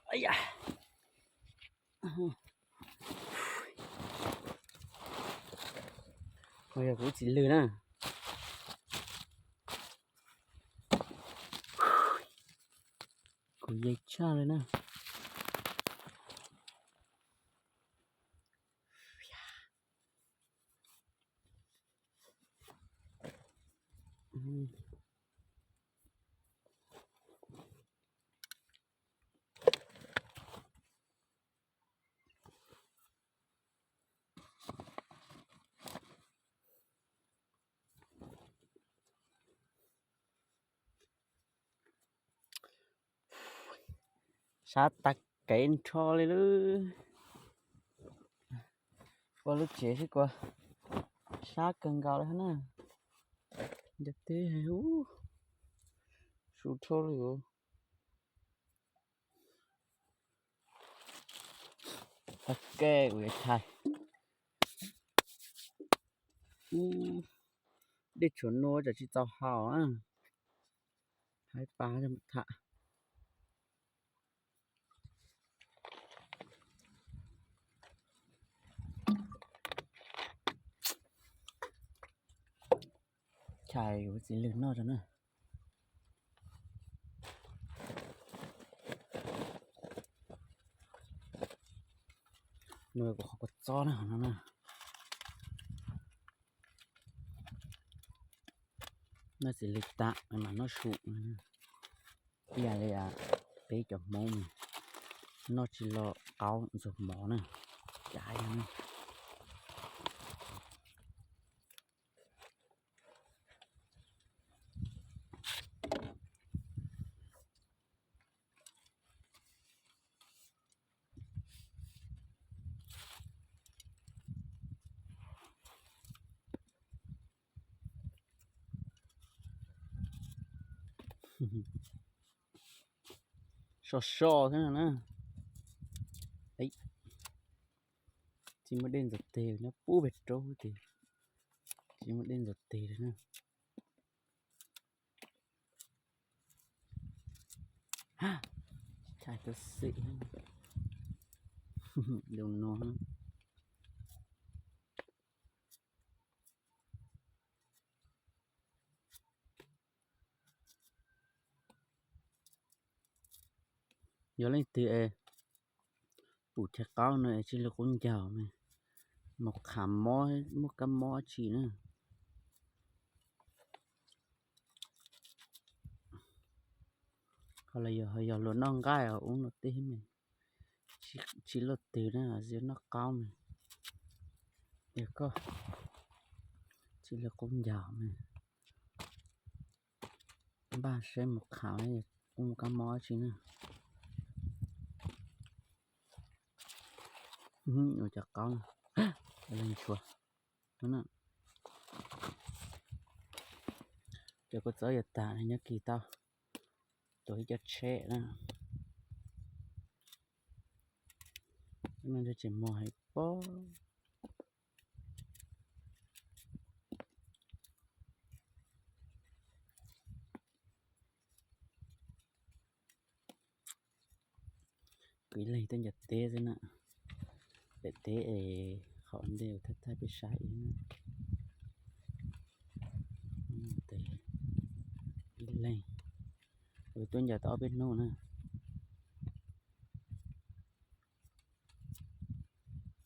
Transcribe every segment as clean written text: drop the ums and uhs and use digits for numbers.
ấy da bây giờ cũng chỉ lừa nè cũng dây cha rồi nè sát tắc cái cho lên nữa qua lúc chế thì qua sát cần gạo đấy nè đẹp thế hú sụt thôi rồi ok người thầy để chuẩn nuôi cho chị tao hào á hai ba cho một thạ chạy với chị lừa nó rồi nè nuôi của họ có cho nó nè nó sẽ lịch tạ mà nó sụn bây giờ đây à bé chọn mông nó chỉ lo áo rồi mỏ nè chạy nè so thế nào nè ấy chỉ mới đến giật tiền nó bú bệt trâu thì chỉ mới đến giật tiền đấy nè ha chạy tôi xị đừng nó giờ lên tiền bù chả cao này chỉ là con giàu này một khảm mó một cắm mó chỉ nữa còn là giờ luôn non gai à uống nó tí mình chỉ là tí nữa ở dưới nó cao mình được cơ chỉ là con giàu này ba xem một khảo này uống cắm mó chỉ nữa rồi chả cao này lên chùa đúng không giờ có tới giờ tả này nhá kỳ tao tối cho trẻ nè nên cho chỉ mò hay bó cái này tên nhật tê thế nè để tê họ đều thất thay bị sai nữa tê lên rồi tôi giờ tao biết nô nè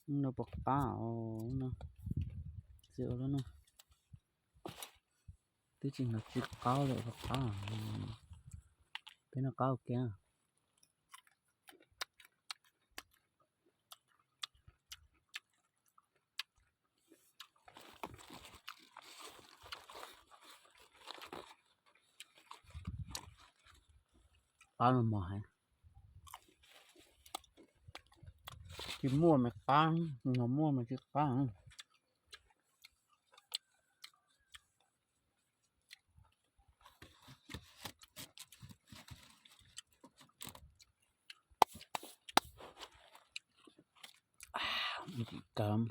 nó bọc bao nó rượu đó nó cái chuyện là chỉ cao rồi bọc bao cái nó cao kia cao là mỏ hả chỉ mua mà cao nó mua mà chỉ cao cầm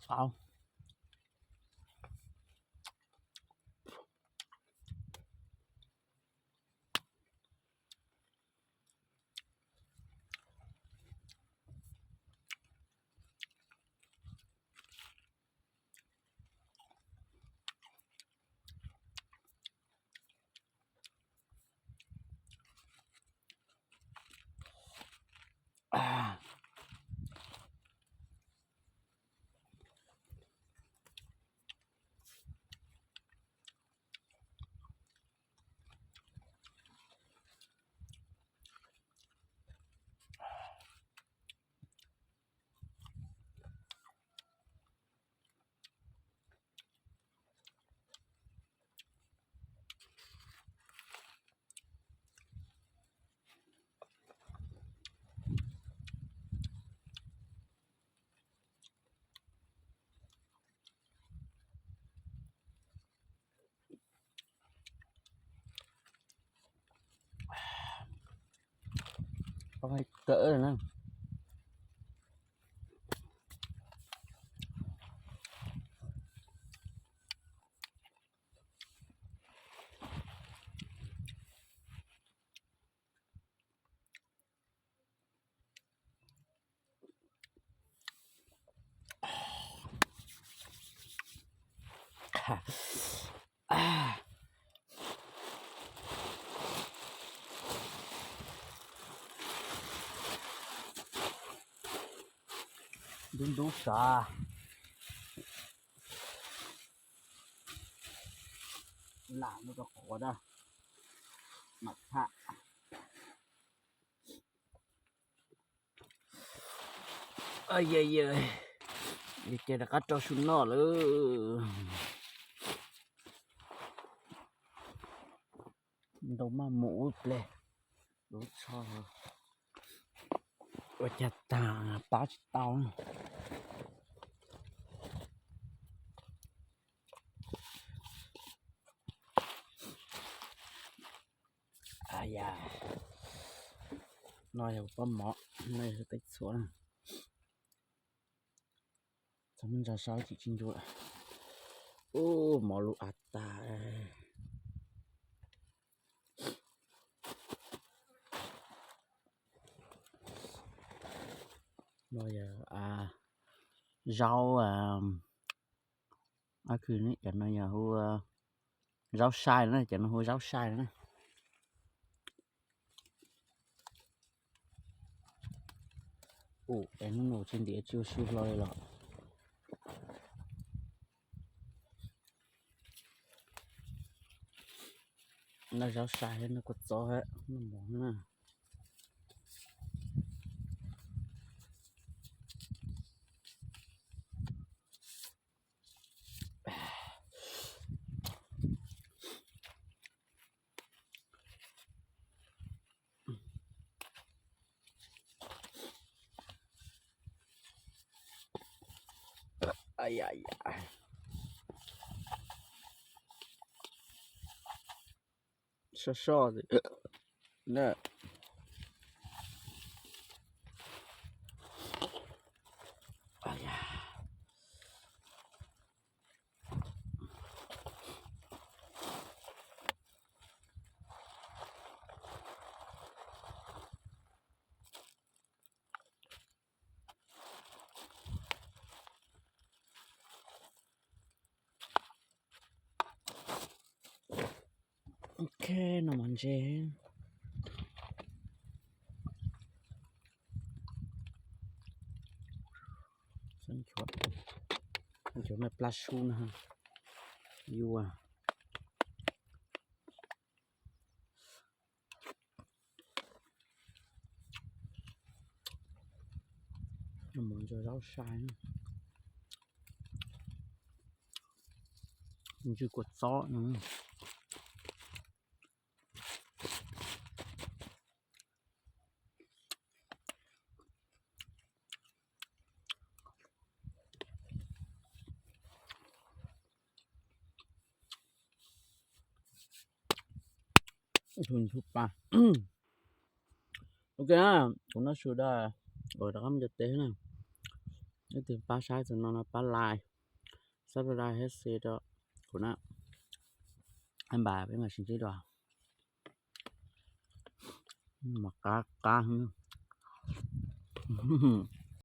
Ao. Có phải cỡ rồi nè. Đúng đúng cả. Làm nó có khó đó. Mặt hạ. Ơi ơi ơi. Đi chơi đã cắt cho xuống nó nữa. Đâu mà mũ ple. Đúng sao. Ôi chà ta tao tao. À da. Nói là có mỏ. Này là tích xuống. Sao mình ra sao chị chinh rồi. Ô mỏ lụ ạt ta. Nói là rauคือนี่chẳng nói là hô rau sai nữa chẳng nói hô rau sai nữa. Ồ em nó trên đĩa chưa siêu lôi rồi. Nó rau sai nó có gió hết nó mỏng nè. Ai ai ai. Sao sao thì nè. Ai da. Ok nó mòn dê. Sân chuột này plasun ha. Yêu à. Nó mòn cho rau sai nữa. Mình chưa cột gió nữa. Thun thuốc ba. Ok á, cũng nó sudah rồi đó mình tế nè. cái tiền ba sai rồi nó là ba lai sắp ra hết xe đó của nó anh bà với mà xin chế đồ mà cá cá